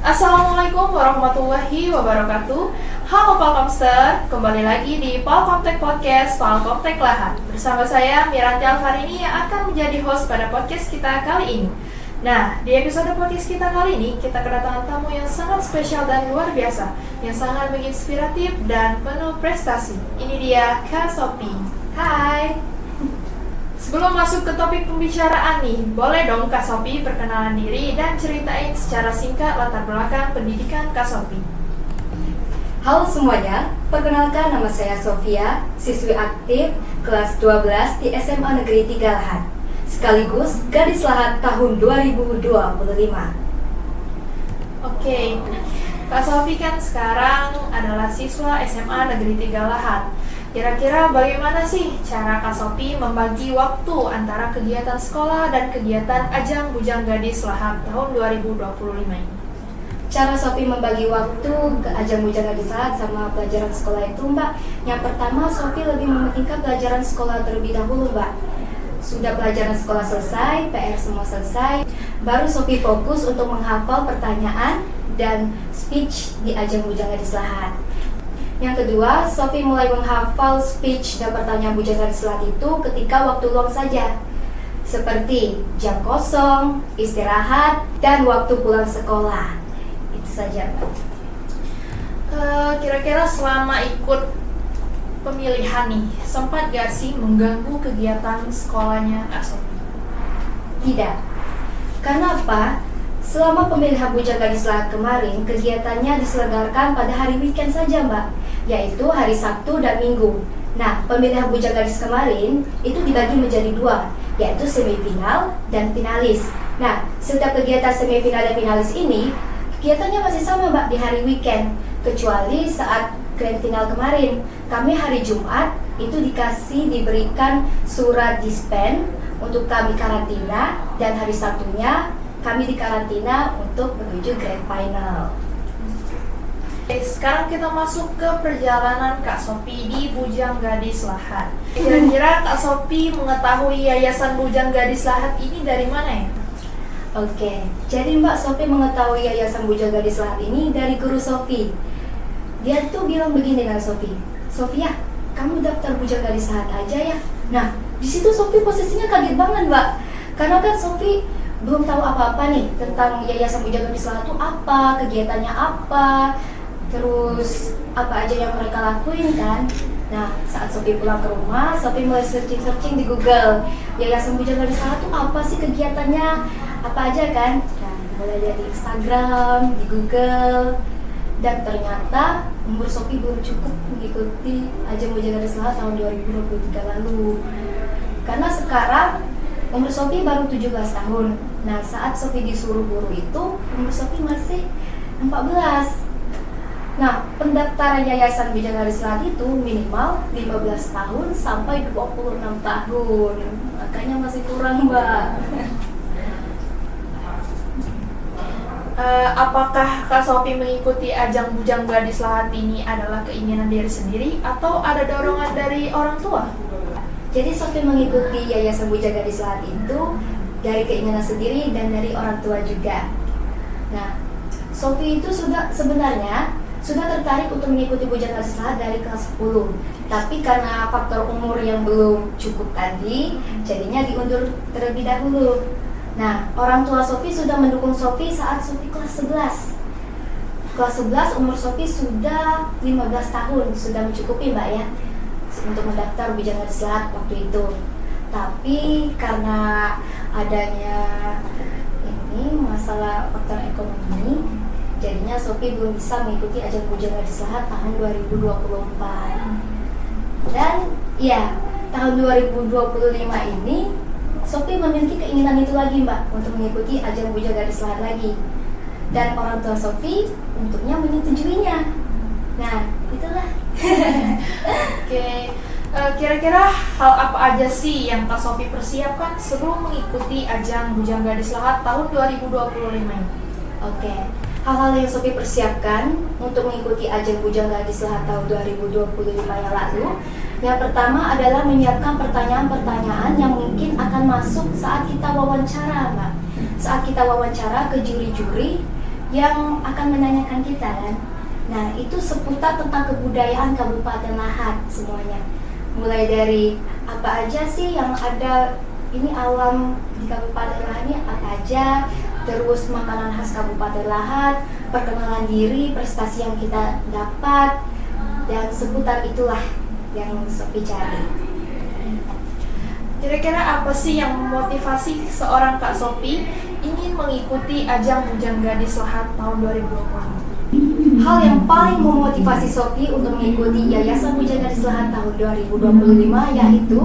Assalamualaikum warahmatullahi wabarakatuh. Halo Palkomster, kembali lagi di Palkomtek Podcast Palkomtek Lahat. Bersama saya Miranti Alfarini yang akan menjadi host pada podcast kita kali ini. Nah, di episode podcast kita kali ini kita kedatangan tamu yang sangat spesial dan luar biasa, yang sangat menginspiratif dan penuh prestasi. Ini dia Kak Sophie. Hai. Sebelum masuk ke topik pembicaraan nih, boleh dong Kak Sophie perkenalan diri dan ceritain secara singkat latar belakang pendidikan Kak Sophie. Halo semuanya, perkenalkan nama saya Sofia, siswi aktif kelas 12 di SMA Negeri 3 Lahat, sekaligus Gadis Lahat tahun 2025. Oke, Kak Sophie kan sekarang adalah siswa SMA Negeri 3 Lahat. Kira-kira bagaimana sih cara Kak Sophie membagi waktu antara kegiatan sekolah dan kegiatan Ajang Bujang Gadis Lahat tahun 2025 ini? Cara Sophie membagi waktu ke Ajang Bujang Gadis Lahat sama pelajaran sekolah itu, Mbak. Yang pertama, Sophie lebih mementingkan pelajaran sekolah terlebih dahulu, Mbak. Sudah pelajaran sekolah selesai, PR semua selesai, baru Sophie fokus untuk menghafal pertanyaan dan speech di Ajang Bujang Gadis Lahat. Yang kedua, Sophie mulai menghafal speech dan pertanyaan Bujang Gadis Lahat itu ketika waktu luang saja, seperti jam kosong, istirahat, dan waktu pulang sekolah. Itu saja, Mbak. Kira-kira selama ikut pemilihan nih, sempat gak sih mengganggu kegiatan sekolahnya Kak Sophie? Tidak. Karena apa? Selama pemilihan Bujang Gadis Lahat kemarin, kegiatannya diselenggarakan pada hari weekend saja, Mbak, yaitu hari Sabtu dan Minggu. Nah, pemilihan Bujang Gadis kemarin itu dibagi menjadi dua, yaitu semifinal dan finalis. Nah, setiap kegiatan semifinal dan finalis ini, kegiatannya masih sama, Mbak, di hari weekend, kecuali saat grand final kemarin. Kami hari Jumat itu diberikan surat dispen untuk kami karantina, dan hari Sabtunya kami dikarantina untuk menuju grand final. Oke, sekarang kita masuk ke perjalanan Kak Sophie di Bujang Gadis Lahat. Kira-kira Kak Sophie mengetahui Yayasan Bujang Gadis Lahat ini dari mana ya? Oke, jadi Mbak Sophie mengetahui Yayasan Bujang Gadis Lahat ini dari guru Sophie. Dia tuh bilang begini dengan Sophie, "Sofia, kamu daftar Bujang Gadis Lahat aja ya." Nah, di situ Sophie posisinya kaget banget, Mbak. Karena kan Sophie belum tahu apa-apa nih tentang Yayasan Bujang Gadis Lahat itu apa, kegiatannya apa, terus apa aja yang mereka lakuin kan. Nah, saat Sophie pulang ke rumah, Sophie mulai searching di Google, Yayasan Bujang Gadis Lahat itu apa sih kegiatannya, apa aja kan. Nah, mulai dari Instagram, di Google, dan ternyata umur Sophie belum cukup mengikuti Ajang Bujang Gadis Lahat tahun 2023 lalu. Karena sekarang umur Sophie baru 17 tahun. Nah, saat Sophie disuruh guru itu, umur Sophie masih 14. Nah, pendaftaran Yayasan Bujang Gadis Lahat itu minimal 15 tahun sampai 26 tahun. Makanya masih kurang, Mbak. Apakah Kak Sophie mengikuti Ajang Bujang Gadis Lahat ini adalah keinginan diri sendiri atau ada dorongan dari orang tua? Jadi Sophie mengikuti Yayasan Bujang Gadis Lahat itu dari keinginan sendiri dan dari orang tua juga. Nah, Sophie itu sebenarnya sudah tertarik untuk mengikuti Bujang Gadis Lahat dari kelas 10. Tapi karena faktor umur yang belum cukup tadi, jadinya diundur terlebih dahulu. Nah, orang tua Sophie sudah mendukung Sophie saat Sophie kelas 11. Kelas 11 umur Sophie sudah 15 tahun, sudah mencukupi, Mbak, ya, untuk mendaftar Bujang Gadis Lahat waktu itu. Tapi karena adanya ini masalah faktor ekonomi, jadinya Sophie belum bisa mengikuti Ajang Bujang Gadis Lahat tahun 2024. Dan ya, tahun 2025 ini Sophie memiliki keinginan itu lagi, Mbak, untuk mengikuti Ajang Bujang Gadis Lahat lagi. Dan orang tua Sophie untuknya menyetujuinya. Nah, itulah. Oke, kira-kira hal apa aja sih yang Kak Sophie persiapkan sebelum mengikuti Ajang Bujang Gadis Lahat tahun 2025 ini? Oke, hal-hal yang Sophie persiapkan untuk mengikuti Ajang Bujang Gadis Lahat tahun 2025 yang lalu, yang pertama adalah menyiapkan pertanyaan-pertanyaan yang mungkin akan masuk saat kita wawancara, Mbak. Saat kita wawancara ke juri-juri yang akan menanyakan kita kan. Nah, itu seputar tentang kebudayaan Kabupaten Lahat semuanya. Mulai dari apa aja sih yang ada ini alam di Kabupaten Lahat ini apa aja, terus makanan khas Kabupaten Lahat, perkenalan diri, prestasi yang kita dapat, dan seputar itulah yang Sophie cari. Kira-kira apa sih yang memotivasi seorang Kak Sophie ingin mengikuti ajang Bujang Gadis Lahat tahun 2020? Hal yang paling memotivasi Sophie untuk mengikuti Yayasan Bujang Gadis Lahat tahun 2025 yaitu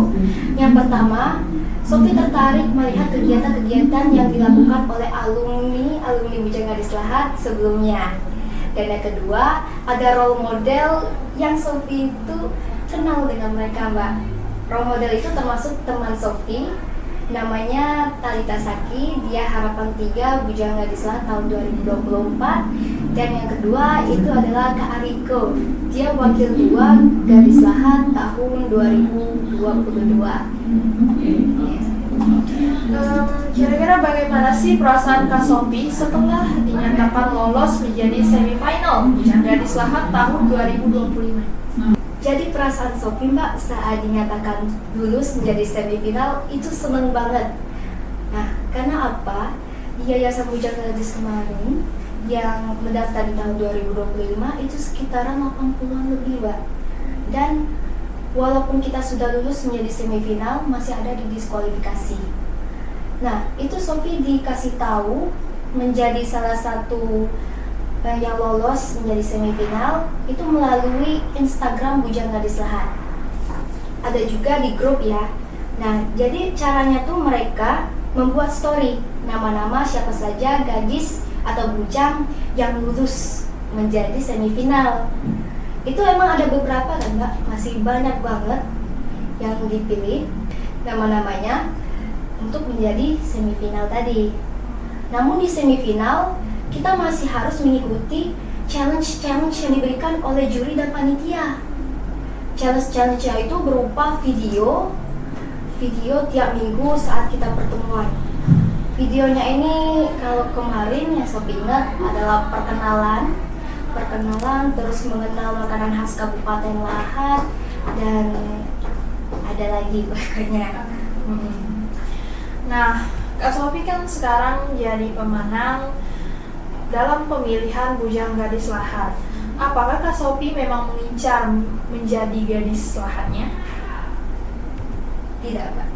yang pertama, Sophie tertarik melihat kegiatan-kegiatan yang dilakukan oleh alumni Bujang Gadis Lahat sebelumnya. Dan yang kedua, ada role model yang Sophie itu kenal dengan mereka, Mbak. Role model itu termasuk teman Sophie, namanya Talita Saki, dia harapan 3 Bujang Gadis Lahat tahun 2024. Dan yang kedua itu adalah Kak Ariko, dia wakil 2 Gadis Lahat tahun 2022. Kira-kira bagaimana sih perasaan Kak Sophie setelah dinyatakan lolos menjadi semifinal Bujang Gadis Lahat tahun 2025? Jadi perasaan Sophie, Mbak, saat dinyatakan lulus menjadi semifinal itu seneng banget. Nah, karena apa? Di Yayasan Bujang Gadis kemarin yang mendaftar di tahun 2025 itu sekitaran 80-an lebih, Mbak. Dan walaupun kita sudah lulus menjadi semifinal, masih ada di diskualifikasi. Nah, itu Sophie dikasih tahu menjadi salah satu yang lolos menjadi semifinal itu melalui Instagram Bujang Gadis Lahat. Ada juga di grup ya. Nah, jadi caranya tuh mereka membuat story nama-nama siapa saja gadis atau bujang yang lulus menjadi semifinal. Itu emang ada beberapa kan, Mbak, masih banyak banget yang dipilih nama-namanya untuk menjadi semifinal tadi. Namun di semifinal kita masih harus mengikuti challenge-challenge yang diberikan oleh juri dan panitia. Challenge-challenge-nya itu berupa video tiap minggu saat kita pertemuan. Videonya ini kalau kemarin yang Sophie ingat adalah perkenalan, terus mengenal makanan khas Kabupaten Lahat, dan ada lagi pokoknya. Nah, Kak Sophie kan sekarang jadi pemenang dalam pemilihan Bujang Gadis Lahat. Apakah Kak Sophie memang mengincar menjadi gadis Lahatnya? Tidak, Pak.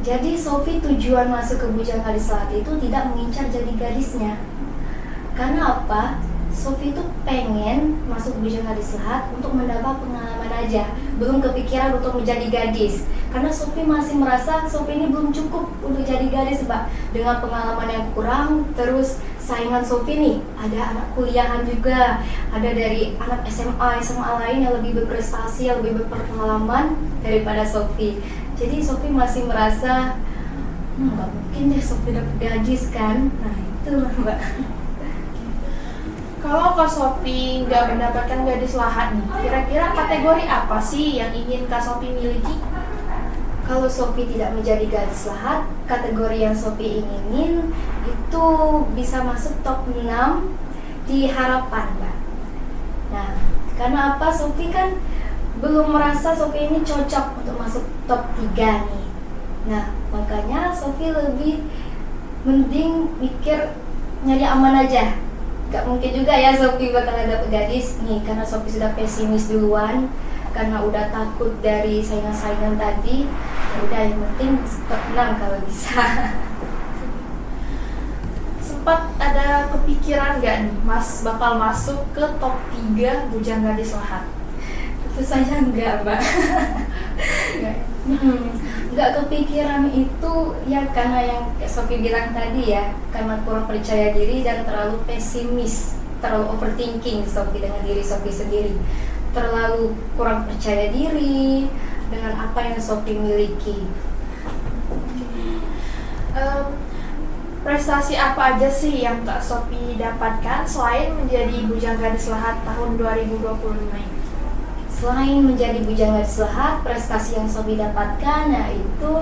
Jadi Sophie tujuan masuk ke Bujang Gadis Lahat itu tidak mengincar jadi gadisnya. Karena apa? Sophie itu pengen masuk Bujang Gadis Lahat untuk mendapat pengalaman aja, belum kepikiran untuk menjadi gadis. Karena Sophie masih merasa Sophie ini belum cukup untuk jadi gadis, Mbak. Dengan pengalaman yang kurang, terus saingan Sophie nih, ada anak kuliahan juga, ada dari anak SMA lain yang lebih berprestasi, yang lebih berpengalaman daripada Sophie. Jadi Sophie masih merasa, nggak mungkin deh Sophie dapet gadis kan. Nah itulah, Mbak. Kalau Kak Sophie nggak mendapatkan gadis Lahat nih, kira-kira kategori apa sih yang ingin Kak Sophie miliki? Kalau Sophie tidak menjadi gadis Lahat, kategori yang Sophie inginin itu bisa masuk top 6 di harapan, Mbak. Nah, karena apa? Sophie kan belum merasa Sophie ini cocok untuk masuk top 3 nih. Nah, makanya Sophie lebih mending mikir nyari aman aja. Gak mungkin juga ya Sophie bakalan dapet gadis nih, karena Sophie sudah pesimis duluan, karena udah takut dari saingan-saingan tadi. Ya udah, yang penting top 6 kalau bisa. Sempat ada kepikiran gak nih Mas bakal masuk ke top 3 Bujang Gadis Lahat? Tentu saja enggak, Mbak. Nggak kepikiran itu ya karena yang Sophie bilang tadi ya, karena kurang percaya diri dan terlalu pesimis, terlalu overthinking Sophie dengan diri Sophie sendiri, terlalu kurang percaya diri dengan apa yang Sophie miliki. Prestasi apa aja sih yang Kak Sophie dapatkan selain menjadi Bujang Gadis Lahat tahun 2025 ini? Selain menjadi Bujang Gadis Lahat, prestasi yang Sophie dapatkan yaitu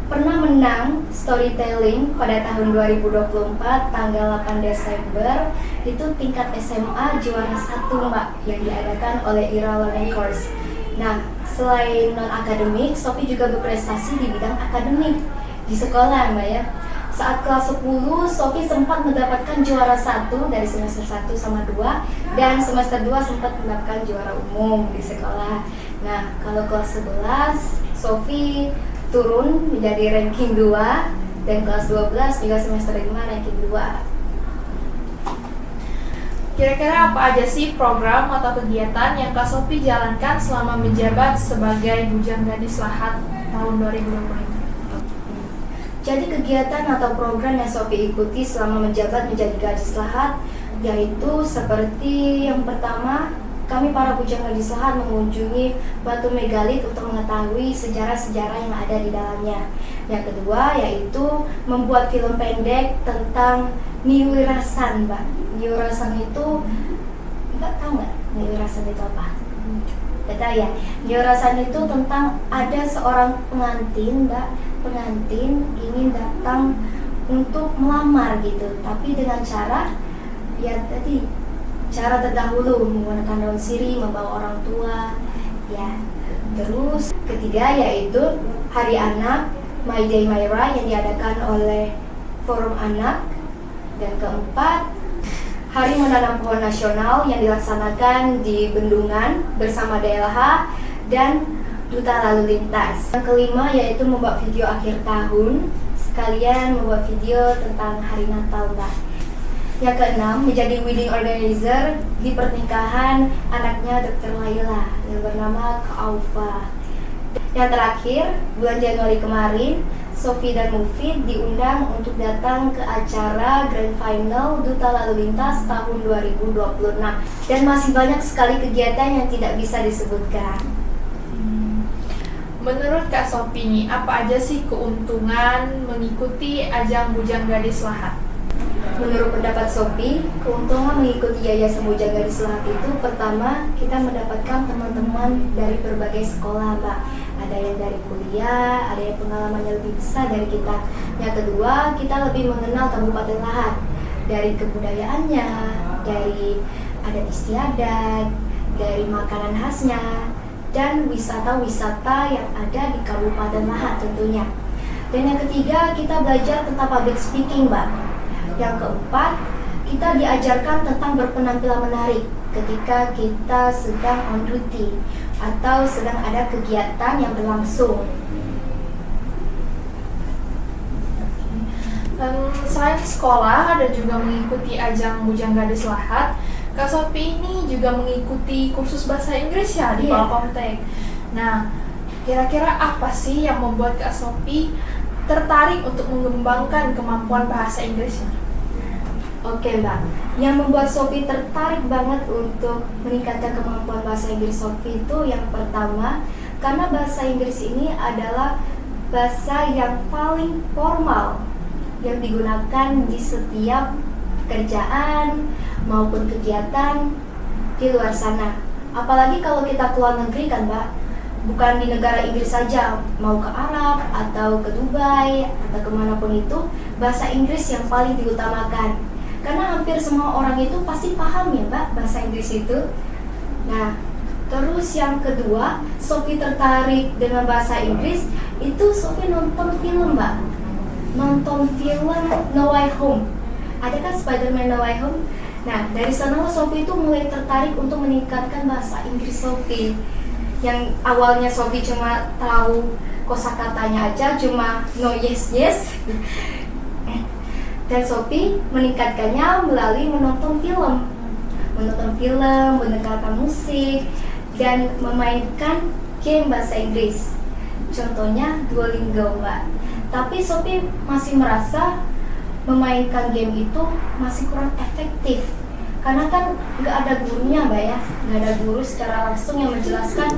pernah menang storytelling pada tahun 2024 tanggal 8 Desember itu tingkat SMA juara 1 Mbak yang diadakan oleh Ira Learning Course. Nah, selain non-akademik, Sophie juga berprestasi di bidang akademik di sekolah Mbak ya. Saat kelas 10, Sophie sempat mendapatkan juara 1 dari semester 1 sama 2 dan semester 2 sempat mendapatkan juara umum di sekolah. Nah, kalau kelas 11, Sophie turun menjadi ranking 2 dan kelas 12 juga semester 5 ranking 2. Kira-kira apa aja sih program atau kegiatan yang Kak Sophie jalankan selama menjabat sebagai Bujang Gadis Lahat tahun 2025? Jadi kegiatan atau program yang Sophie ikuti selama menjabat menjadi Gadis Lahat yaitu seperti yang pertama, kami para Bujang Gadis Lahat mengunjungi Batu Megalit untuk mengetahui sejarah-sejarah yang ada di dalamnya. Yang kedua yaitu membuat film pendek tentang Niwirasan, Mbak. Niwirasan itu, Mbak tahu nggak Niwirasan itu apa? Nggak tahu ya. Niwirasan itu tentang ada seorang pengantin, Mbak. Pengantin ingin datang untuk melamar gitu, tapi dengan cara ya tadi cara terdahulu menggunakan daun sirih, membawa orang tua ya. Terus ketiga yaitu Hari Anak My Day Myra yang diadakan oleh Forum Anak. Dan keempat, Hari Menanam Pohon Nasional yang dilaksanakan di Bendungan bersama DLH dan Duta Lalu Lintas. Yang kelima yaitu membuat video akhir tahun sekalian membuat video tentang Hari Natal, Mbak. Yang keenam, menjadi wedding organizer di pernikahan anaknya Dr. Laila yang bernama Kak Aufa. Yang terakhir, bulan Januari kemarin, Sophie dan Mufid diundang untuk datang ke acara Grand Final Duta Lalu Lintas tahun 2026. Dan masih banyak sekali kegiatan yang tidak bisa disebutkan. Menurut Kak Sophie nih, apa aja sih keuntungan mengikuti ajang Bujang Gadis Lahat? Menurut pendapat Sophie, keuntungan mengikuti Yayasan Bujang Gadis Lahat itu pertama, kita mendapatkan teman-teman dari berbagai sekolah, Mbak. Ada yang dari kuliah, ada yang pengalamannya lebih besar dari kita. Yang kedua, kita lebih mengenal Kabupaten Lahat dari kebudayaannya, dari adat istiadat, dari makanan khasnya, dan wisata-wisata yang ada di Kabupaten Lahat tentunya. Dan yang ketiga, kita belajar tentang public speaking, Mbak. Yang keempat, kita diajarkan tentang berpenampilan menarik ketika kita sedang on duty atau sedang ada kegiatan yang berlangsung. Selain sekolah dan juga mengikuti ajang Bujang Gadis Lahat, Kak Sophie ini juga mengikuti kursus bahasa Inggris ya di Palkomtek. Nah, kira-kira apa sih yang membuat Kak Sophie tertarik untuk mengembangkan kemampuan bahasa Inggrisnya? Oke, Mbak, yang membuat Sophie tertarik banget untuk meningkatkan kemampuan bahasa Inggris Sophie itu yang pertama, karena bahasa Inggris ini adalah bahasa yang paling formal yang digunakan di setiap pekerjaan maupun kegiatan di luar sana. Apalagi kalau kita keluar negeri kan, Mbak, bukan di negara Inggris saja, mau ke Arab atau ke Dubai atau kemanapun itu, bahasa Inggris yang paling diutamakan. Karena hampir semua orang itu pasti paham ya, Mbak, bahasa Inggris itu. Nah, terus yang kedua, Sophie tertarik dengan bahasa Inggris, itu Sophie nonton film, Mbak. Nonton film No Way Home. Ada kan Spider-Man No Way Home? Nah, dari sana Sophie itu mulai tertarik untuk meningkatkan bahasa Inggris Sophie. Yang awalnya Sophie cuma tahu kosakatanya aja, cuma no yes yes. Dan Sophie meningkatkannya melalui menonton film, mendengarkan musik, dan memainkan game bahasa Inggris. Contohnya Duolingo, Mbak. Tapi Sophie masih merasa memainkan game itu masih kurang efektif. Karena kan nggak ada gurunya, Mbak ya. Nggak ada guru secara langsung yang menjelaskan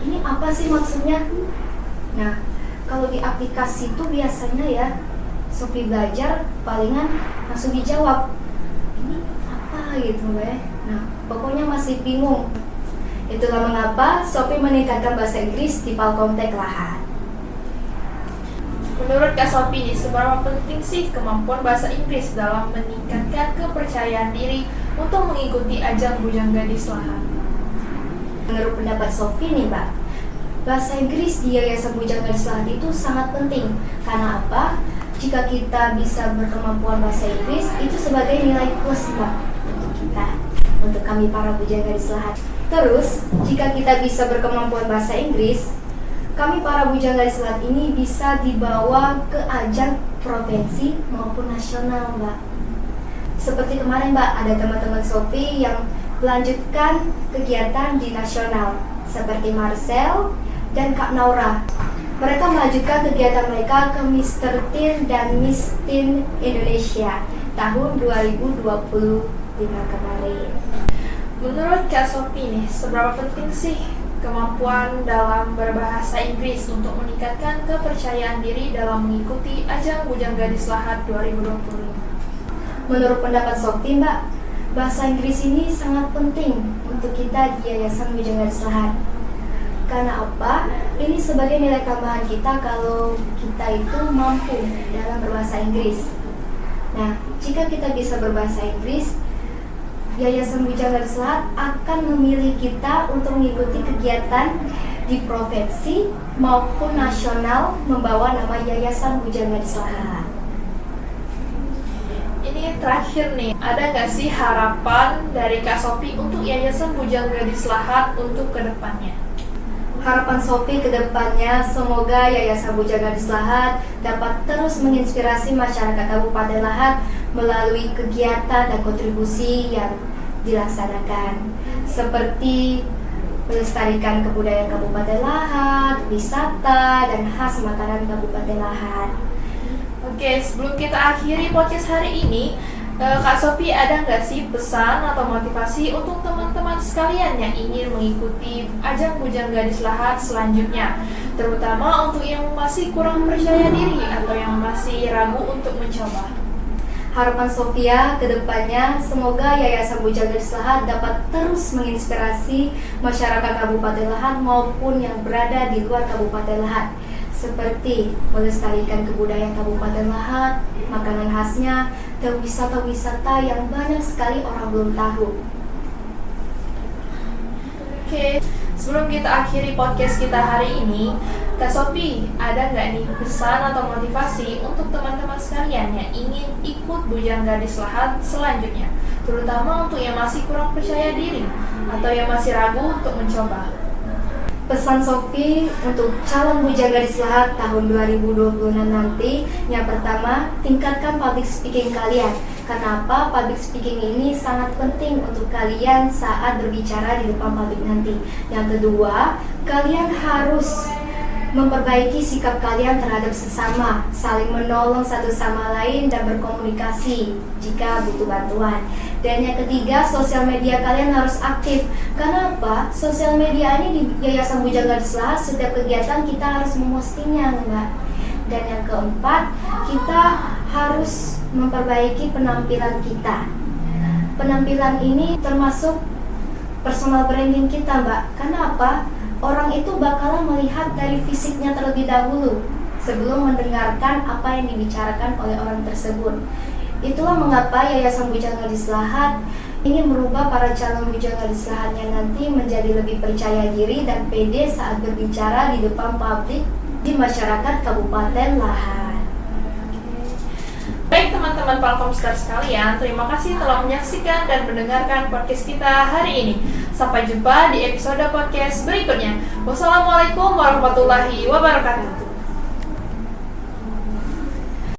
ini apa sih maksudnya. Nah, kalau di aplikasi itu biasanya ya, Sophie belajar palingan langsung dijawab ini apa gitu, Mbak ya. Nah, pokoknya masih bingung. Itulah mengapa Sophie meningkatkan bahasa Inggris di Palkomtek Lahat. Menurut Kak Sophie nih, seberapa penting sih kemampuan bahasa Inggris dalam meningkatkan kepercayaan diri untuk mengikuti ajang Bujang Gadis Lahat? Menurut pendapat Sophie nih Mbak, bahasa Inggris di Yayasan Bujang Gadis Lahat itu sangat penting. Karena apa? Jika kita bisa berkemampuan bahasa Inggris, itu sebagai nilai plus Mbak untuk kita, untuk kami para Bujang Gadis Lahat. Terus, jika kita bisa berkemampuan bahasa Inggris, kami para Bujang Gadis Lahat ini bisa dibawa ke ajang provinsi maupun nasional Mbak. Seperti kemarin Mbak, ada teman-teman Sophie yang melanjutkan kegiatan di nasional seperti Marcel dan Kak Naura. Mereka melanjutkan kegiatan mereka ke Mr. Teen dan Miss Teen Indonesia tahun 2025 kemarin. Menurut Kak Sophie nih, seberapa penting sih kemampuan dalam berbahasa Inggris untuk meningkatkan kepercayaan diri dalam mengikuti ajang Bujang Gadis Lahat 2025? Menurut pendapat Sophie Mbak, bahasa Inggris ini sangat penting untuk kita di Yayasan Bujang Gadis Lahat. Karena apa? Ini sebagai nilai tambahan kita kalau kita itu mampu dalam berbahasa Inggris. Nah, jika kita bisa berbahasa Inggris, Yayasan Bujang Gadis Lahat akan memilih kita untuk mengikuti kegiatan di provinsi maupun nasional membawa nama Yayasan Bujang Gadis Lahat. Ini terakhir nih, ada nggak sih harapan dari Kak Sophie untuk Yayasan Bujang Gadis Lahat untuk kedepannya? Harapan Sophie ke depannya, semoga Yayasan Bujang Gadis Lahat dapat terus menginspirasi masyarakat Kabupaten Lahat melalui kegiatan dan kontribusi yang dilaksanakan, seperti melestarikan kebudayaan Kabupaten Lahat, wisata, dan khas makanan Kabupaten Lahat. Oke, sebelum kita akhiri podcast hari ini, Kak Sophie ada nggak sih pesan atau motivasi untuk teman-teman sekalian yang ingin mengikuti ajang Bujang Gadis Lahat selanjutnya, terutama untuk yang masih kurang percaya diri atau yang masih ragu untuk mencoba? Harapan Sophia ke depannya, semoga Yayasan Bujang Gadis Lahat dapat terus menginspirasi masyarakat Kabupaten Lahat maupun yang berada di luar Kabupaten Lahat, seperti melestarikan kebudayaan Kabupaten Lahat, makanan khasnya, dan wisata-wisata yang banyak sekali orang belum tahu. Oke, sebelum kita akhiri podcast kita hari ini, Kak Sophie, ada nggak nih pesan atau motivasi untuk teman-teman sekalian yang ingin ikut Bujang Gadis Lahat selanjutnya, terutama untuk yang masih kurang percaya diri atau yang masih ragu untuk mencoba? Pesan Sophie untuk calon Bujang Gadis Lahat tahun 2026 nanti, yang pertama, tingkatkan public speaking kalian. Kenapa? Public speaking ini sangat penting untuk kalian saat berbicara di depan publik nanti. Yang kedua, kalian harus memperbaiki sikap kalian terhadap sesama, saling menolong satu sama lain dan berkomunikasi jika butuh bantuan. Dan yang ketiga, sosial media kalian harus aktif. Karena apa? Sosial media ini di Yayasan Bujang Gadis Lahat, setiap kegiatan kita harus mempostingnya, Mbak. Dan yang keempat, kita harus memperbaiki penampilan kita. Penampilan ini termasuk personal branding kita, Mbak. Karena apa? Orang itu bakalan melihat dari fisiknya terlebih dahulu sebelum mendengarkan apa yang dibicarakan oleh orang tersebut. Itulah mengapa Yayasan Bujang Gadis Lahat ingin merubah para calon Bujang Gadis Lahatnya nanti menjadi lebih percaya diri dan pede saat berbicara di depan publik di masyarakat Kabupaten Lahat. Baik teman-teman Palkomstar sekalian, terima kasih telah menyaksikan dan mendengarkan podcast kita hari ini. Sampai jumpa di episode podcast berikutnya. Wassalamualaikum warahmatullahi wabarakatuh.